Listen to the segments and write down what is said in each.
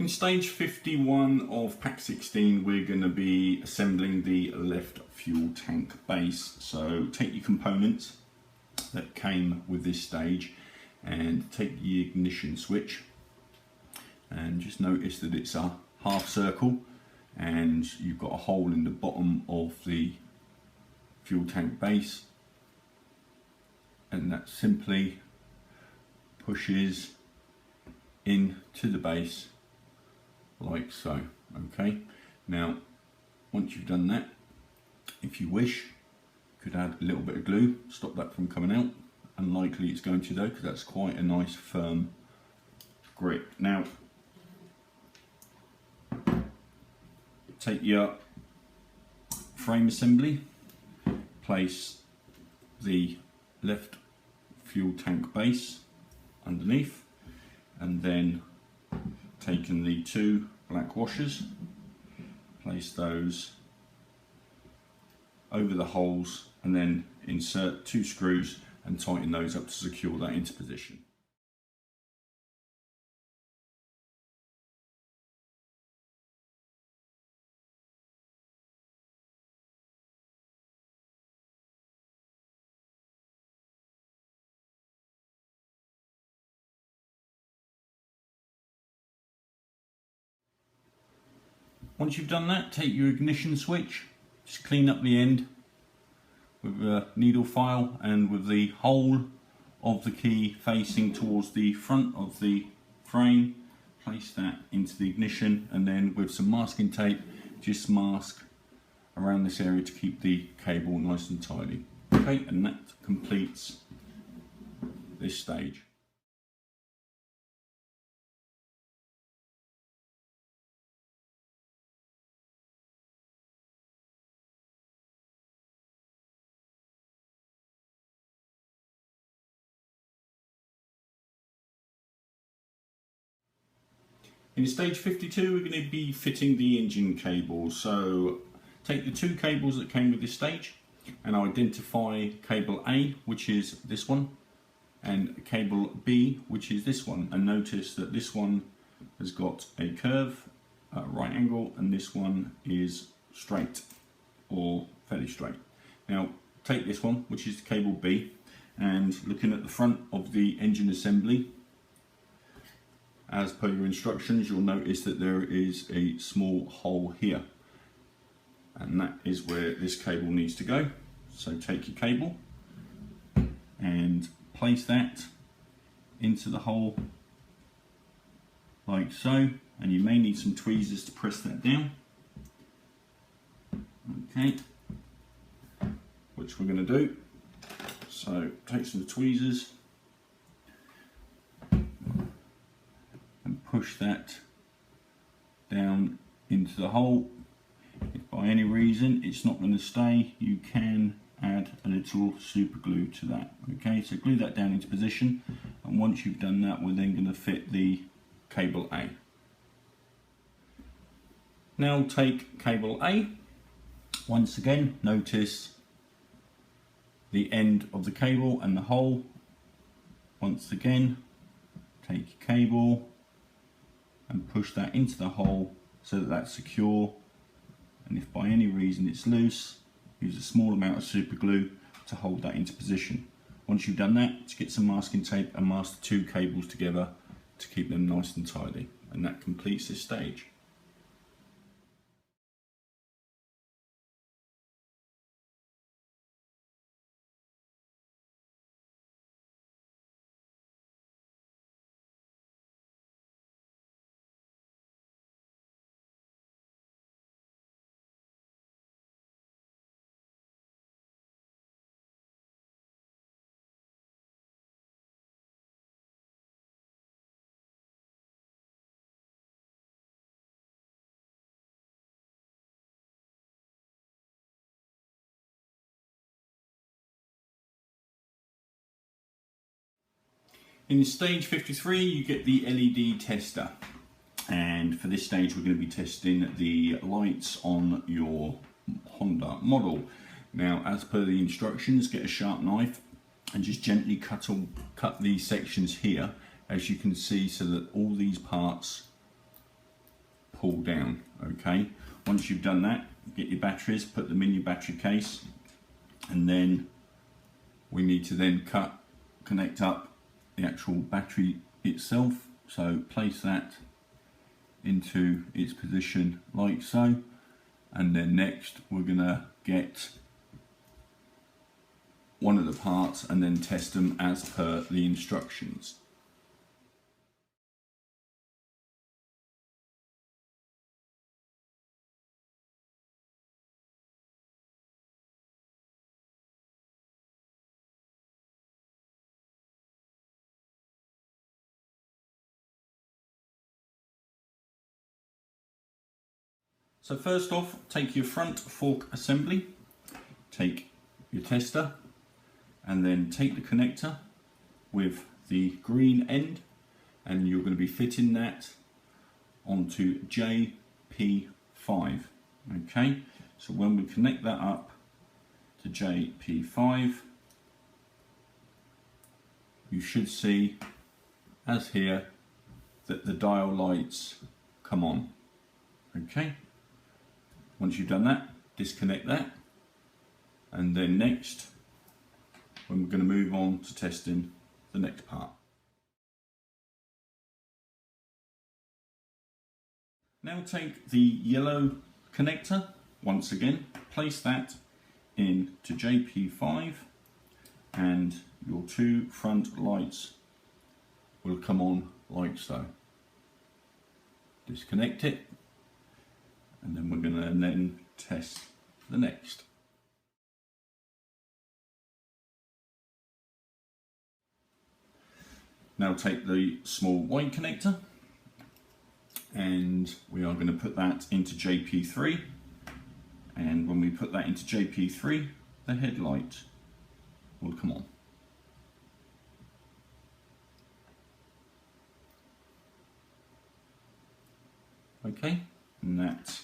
In stage 51 of pack 16, we're going to be assembling the left fuel tank base. So take your components that came with this stage and take the ignition switch, and just notice that it's a half circle and you've got a hole in the bottom of the fuel tank base, and that simply pushes into the base like so. Okay, now once you've done that, if you wish, you could add a little bit of glue, stop that from coming out. Unlikely it's going to though, because that's quite a nice firm grip. Now take your frame assembly, place the left fuel tank base underneath, and then taking the two black washers, place those over the holes, and then insert two screws and tighten those up to secure that into position. Once you've done that, take your ignition switch, just clean up the end with a needle file, and with the hole of the key facing towards the front of the frame, place that into the ignition, and then with some masking tape, just mask around this area to keep the cable nice and tidy. Okay, and that completes this stage. In stage 52, we're going to be fitting the engine cable. So take the two cables that came with this stage and identify cable A, which is this one, and cable B, which is this one. And notice that this one has got a curve at a right angle, and this one is straight or fairly straight. Now take this one, which is cable B, and looking at the front of the engine assembly, as per your instructions, you'll notice that there is a small hole here, and that is where this cable needs to go. So take your cable and place that into the hole like so, and you may need some tweezers to press that down. Okay, which we're going to do. So take some tweezers and push that down into the hole. If by any reason it's not going to stay, you can add a little super glue to that. Okay, so glue that down into position, and once you've done that, we're then going to fit the cable A. Now take cable A. Once again, notice the end of the cable and the hole. Once again, take your cable and push that into the hole so that that's secure, and if by any reason it's loose, use a small amount of super glue to hold that into position. Once you've done that, just get some masking tape and mask the two cables together to keep them nice and tidy, and that completes this stage. In stage 53, you get the LED tester, and for this stage we're going to be testing the lights on your Honda model. Now, as per the instructions, get a sharp knife and just gently cut these sections here, as you can see, so that all these parts pull down. Okay, once you've done that, get your batteries, put them in your battery case, and then we need to then connect up the actual battery itself. So place that into its position like so, and then next we're gonna get one of the parts and then test them as per the instructions. So first off, take your front fork assembly, take your tester, and then take the connector with the green end, and you're going to be fitting that onto JP5. Okay, so when we connect that up to JP5, you should see, as here, that the dial lights come on. Okay. Once you've done that, disconnect that, and then next, we're going to move on to testing the next part. Now take the yellow connector, once again, place that into JP5, and your two front lights will come on like so. Disconnect it, and then we're going to then test the next. Now take the small white connector, and we are going to put that into JP3, and when we put that into JP3, the headlight will come on. Okay, and that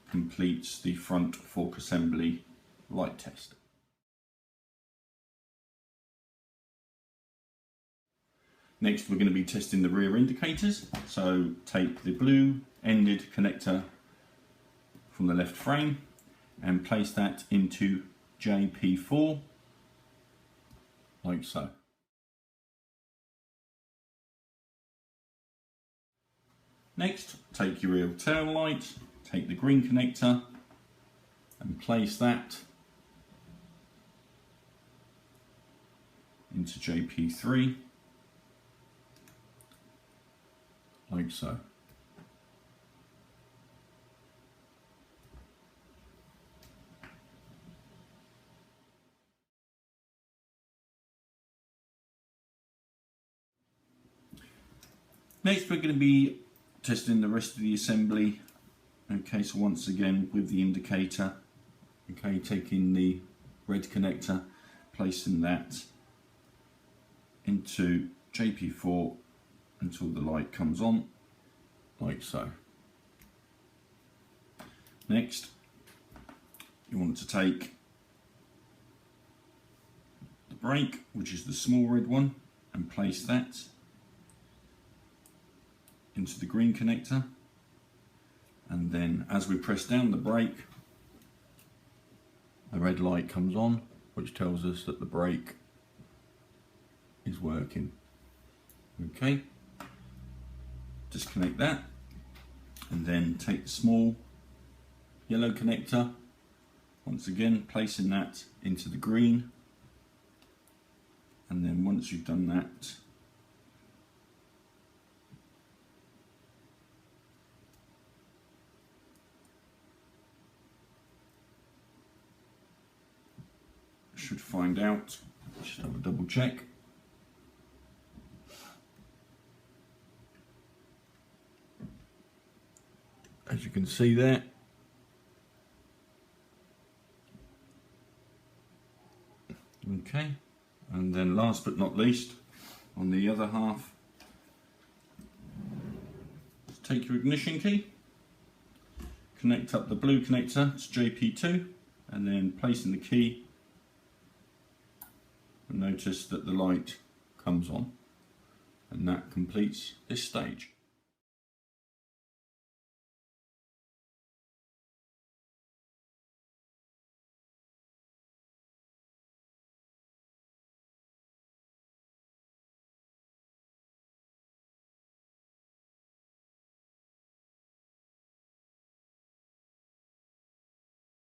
completes the front fork assembly light test. Next, we're going to be testing the rear indicators. So take the blue ended connector from the left frame and place that into JP4 like so. Next, take your rear tail light, take the green connector and place that into JP3 like so. Next, we're going to be testing the rest of the assembly. Okay, so once again with the indicator, okay, taking the red connector, placing that into JP4 until the light comes on, like so. Next, you want to take the brake, which is the small red one, and place that into the green connector, and then as we press down the brake, the red light comes on, which tells us that the brake is working. Okay, disconnect that, and then take the small yellow connector, once again placing that into the green, and then once you've done that, should find out, just have a double check. As you can see there, okay, and then last but not least, on the other half, take your ignition key, connect up the blue connector to JP2, and then placing the key, and notice that the light comes on, and that completes this stage.